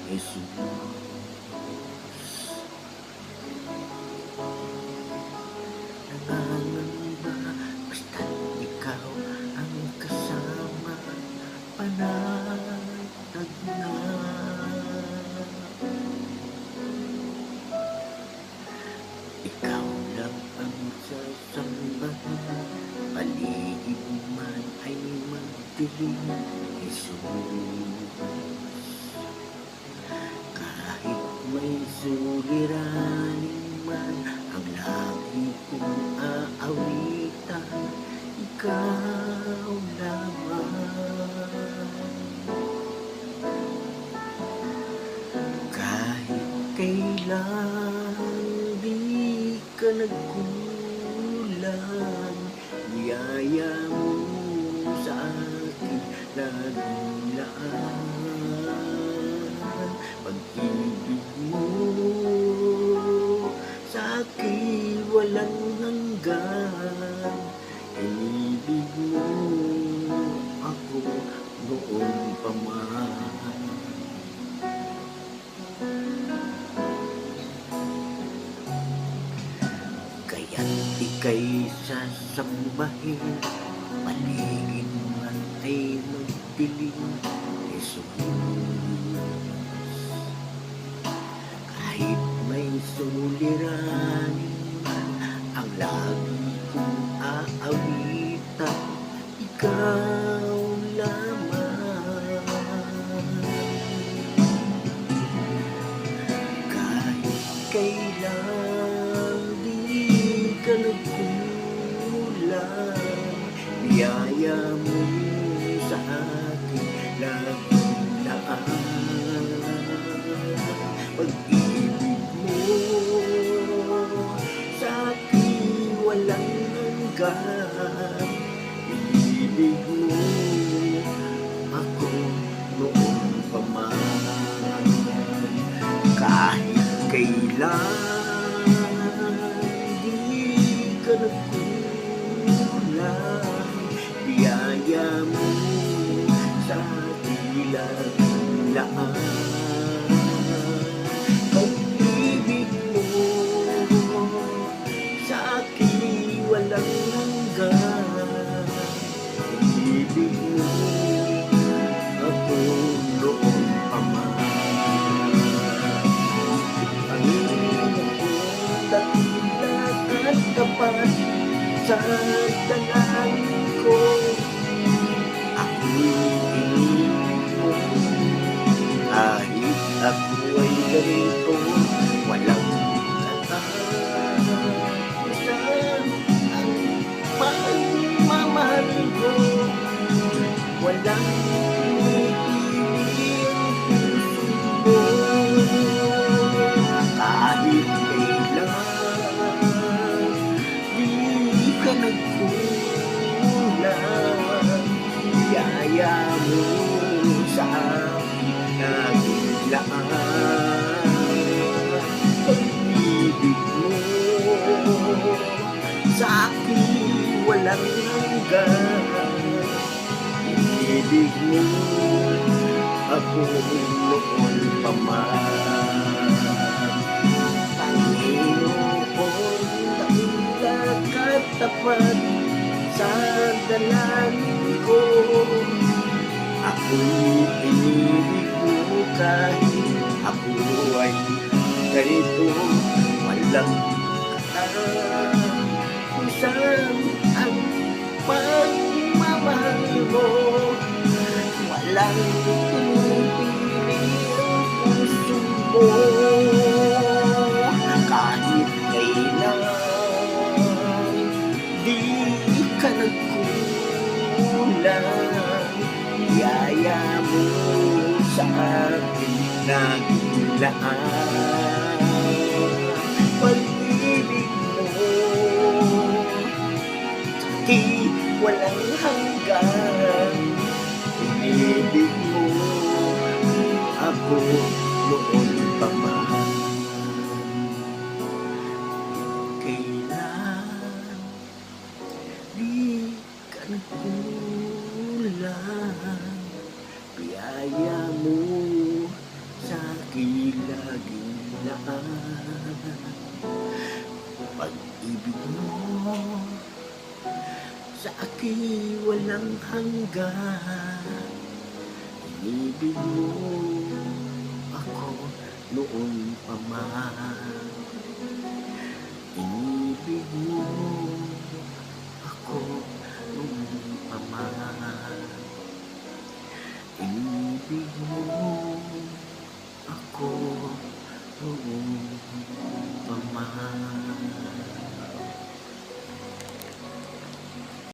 Jesus. Nangangamba basta't ikaw ang kasama, panatag na. Ikaw lang ang sasambahin, paligid man ay magdilim, Jesus. Kahit may suliranin man ang lagi kong aawitan, ikaw lamang. Kahit kailan di ka nagkulang, biyaya mo sa akin laging laan. Pag-ibig mo sa akin walang hanggan, inibig mo ako noon pa man. Kaya't ika'y sasambahin, paligid man ay magdilim, Jesus. Kahit may suliranin man ang lagi kong aawitan, ikaw lamang. Kahit kailan di ka nagkulang, biyaya mo sa akin laging laan. Pag-ibig mo sa akin walang hanggan, inibig mo ako noon pa man. Kahit kailan di ka nagkulang, biyaya mo sa tilang laan. Pag-ibig mo sa akin walang hanggan, inibig mo ako noon pa man. Dakilat at tapat sa dalangin ko, ako'y inibig mo. Kahit ako ay ganito, walang katapusan ang pagmamahal ko. Walang pinipili ang puso mo. Kahit kailan di ka nagkulang, biyaya mo sa akin laging laan. Pag-ibig mo sa akin walang hanggan, inibig mo ako noon pa man. Panginoon, dakilat at tapat sa dalangin ko, ako'y inibig mo kahit ako ay ganito. Walang katapusan ang pagmamahal mo. Walang pinipili ang puso mo. Kahit kailan di ka nagkulang, biyaya mo sa akin laging laan. Pag-ibig mo di walang hanggan, inibig mo ako noon pa man. Kailan di ka nagkulang, biyaya mo aking laging laan. Pag-ibig mo sa aking walang hanggan. Inibig mo ako noon pa man. Inibig mo ako noon pa man. Inibig mo ako noon